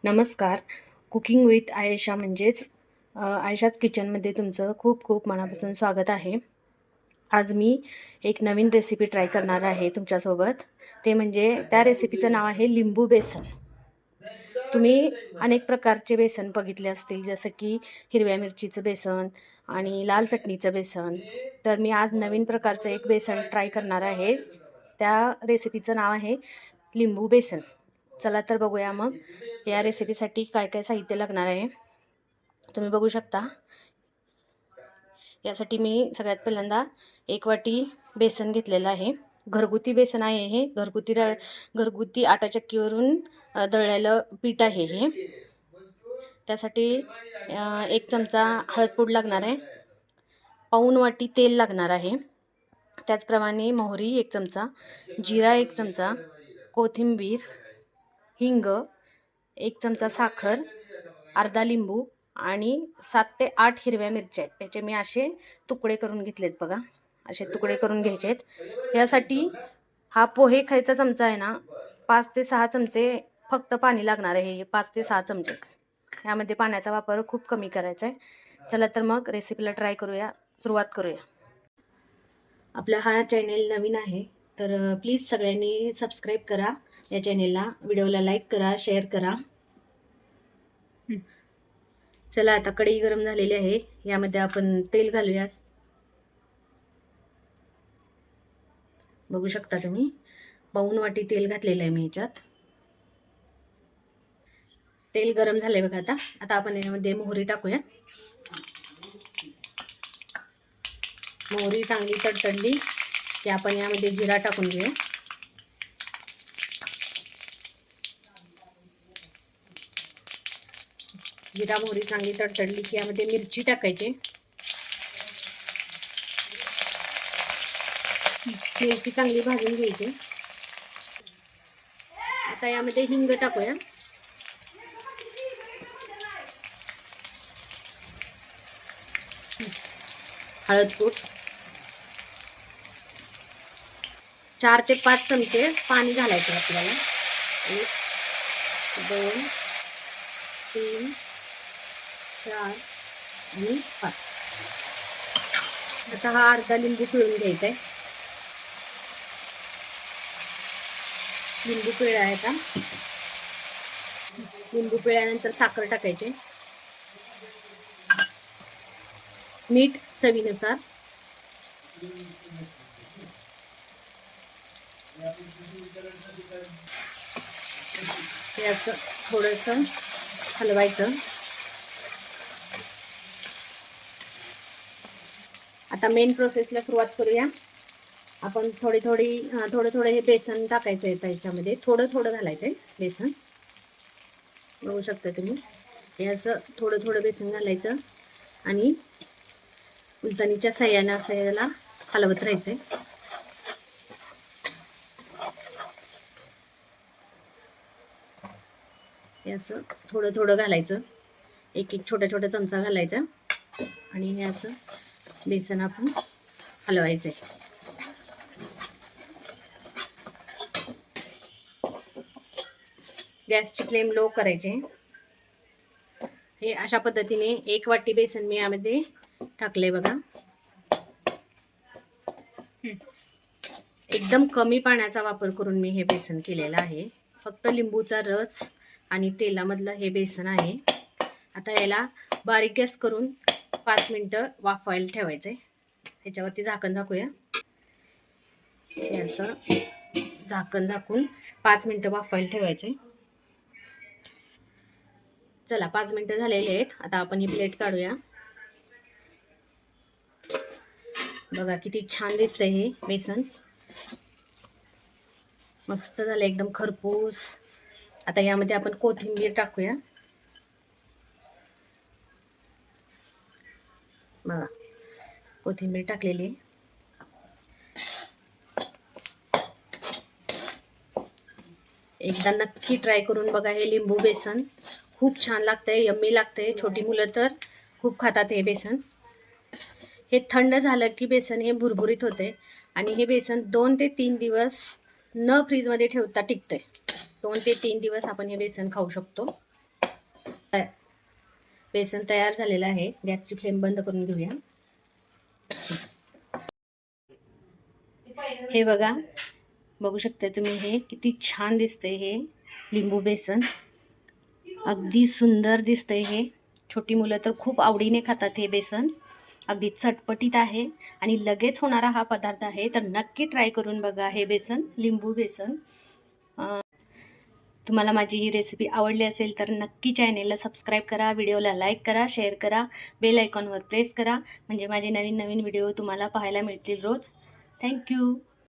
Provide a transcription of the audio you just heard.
नमस्कार. Cooking with Ayesha म्हणजेच आयेशाच किचनमध्ये तुमचं खूप खूप मनापासून स्वागत आहे. आज मी एक नवीन रेसिपी ट्राय करणार आहे तुमच्यासोबत. ते म्हणजे त्या रेसिपीचं नाव आहे लिंबू बेसन. तुम्ही अनेक प्रकारचे बेसन बघितले असतील, जसं की हिरव्या मिरचीचं बेसन आणि लाल चटणीचं बेसन. तर मी आज नवीन प्रकारचं एक बेसन ट्राय करणार आहे. त्या रेसिपीचं नाव आहे लिंबू बेसन. चला तर बघूया मग या रेसिपीसाठी काय काय साहित्य लागणार आहे. तुम्ही बघू शकता. यासाठी मी सगळ्यात पहिल्यांदा 1 वाटी बेसन घेतलेलं आहे. घरगुती बेसन आहे हे. घरगुती आटा चक्कीवरून दळलेलं पीठ आहे हे. त्यासाठी 1 चमचा हळदपूड लागणार आहे. पाऊण वाटी तेल लागणार आहे. त्याचप्रमाणे मोहरी 1 चमचा, जिरा 1 चमचा, कोथिंबीर, हिंग, 1 चमचा साखर, अर्धा लिंबू आणि 7 ते 8 हिरव्या मिरच्या आहेत. त्याचे मी असे तुकडे करून घेतलेत बघा. असे तुकडे करून घ्यायचे आहेत. यासाठी हा पोहे खायचा चमचा आहे ना, 5 ते 6 चमचे फक्त पाणी लागणार आहे. 5 ते 6 चमचे. यामध्ये पाण्याचा वापर खूप कमी करायचा आहे. चला तर मग रेसिपीला ट्राय करूया. सुरुवात करूया. आपला हा चॅनेल नवीन आहे, तर प्लीज सगळ्यांनी सबस्क्राईब करा या चॅनेलला. व्हिडिओला लाईक करा, शेअर करा. चला आता कढई गरम झालेली आहे. यामध्ये आपण तेल घालूया. बघू शकता तुम्ही, पाऊण वाटी तेल घातलेलं आहे मी याच्यात. तेल गरम झालंय बघा. आता आपण यामध्ये मोहरी टाकूया. मोहरी चांगली तडतडली की आपण यामध्ये जिरा टाकून घेऊया. जिरा मोहरी चांगली तडतडली की यामध्ये मिरची टाकायची. मिरची चांगली भाजून घ्यायची. आता यामध्ये हिंग टाकूया. हळदपूड 4 ते 5 चमचे पाणी घालायचं आपल्याला. 1 2 3 4 आणि 5. आता हा अर्धा लिंबू पिळून घ्यायचा आहे. लिंबू पिळा आहे. आता लिंबू पिळल्यानंतर साखर टाकायची. मीठ चवीनुसार. हे असं थोडंसं हलवायचं. आता मेन प्रोसेसला सुरुवात करूया. आपण थोडं हे बेसन टाकायचं आहे. त्याच्यामध्ये थोडं घालायचं आहे बेसन. बघू शकता तुम्ही. हे असं थोडं बेसन घालायचं आणि उलटणीच्या साह्याने असं याला हलवत राहायचंय. हे असं थोडं घालायचं. एक छोटा चमचा घालायचा आणि हे असं बेसन आपण हलवायचंय. गॅसची फ्लेम लो करायची. हे अशा पद्धतीने 1 वाटी बेसन मी यामध्ये टाकले बघा. एकदम कमी पाण्याचा वापर करून मी हे बेसन केलेलं आहे. फक्त लिंबूचा रस आणि तेलामधलं हे बेसन आहे. आता याला बारीक गॅस करून 5 मिनिटं वाफवायला ठेवायचंय. ह्याच्यावरती झाकण झाकूया. हे असं झाकण झाकून 5 मिनिटं वाफवायला ठेवायचंय. चला 5 मिनिटं झालेले आहेत. आता आपण ही प्लेट काढूया. बघा किती छान दिसतंय हे बेसन. मस्त झालं एकदम खरपूस. आता यामध्ये आपण कोथिंबीर टाकूया. बघा कोथिंबीर टाकलेली. एकदा नक्की ट्राय करून बघा. हे लिंबू बेसन खूप छान लागतंय, यम्मी लागतंय. छोटी मुलं तर खूप खातात हे बेसन. हे थंड झालं की बेसन हे भुरभुरीत होते आणि हे बेसन 2 ते 3 दिवस न फ्रीजमध्ये ठेवता टिकतंय. 2 ते 3 दिवस आपण हे बेसन खाऊ शकतो. बेसन तयार झालेलं आहे. गॅसची फ्लेम बंद करून घेऊया. हे बघा, बघू शकता तुम्ही, हे किती छान दिसतंय. हे लिंबू बेसन अगदी सुंदर दिसतंय. हे छोटी मुलं तर खूप आवडीने खातात. हे बेसन अगदी चटपटीत आहे आणि लगेच होणारा हा पदार्थ आहे. तर नक्की ट्राय करून बघा हे बेसन, लिंबू बेसन. तुम्हाला माझी ही रेसिपी आवडली असेल तर नक्की चॅनेलला सबस्क्राईब करा, व्हिडिओला लाईक करा, शेअर करा, बेल आयकॉनवर प्रेस करा, म्हणजे माझे नवीन नवीन व्हिडिओ तुम्हाला पाहायला मिळतील रोज. थँक्यू.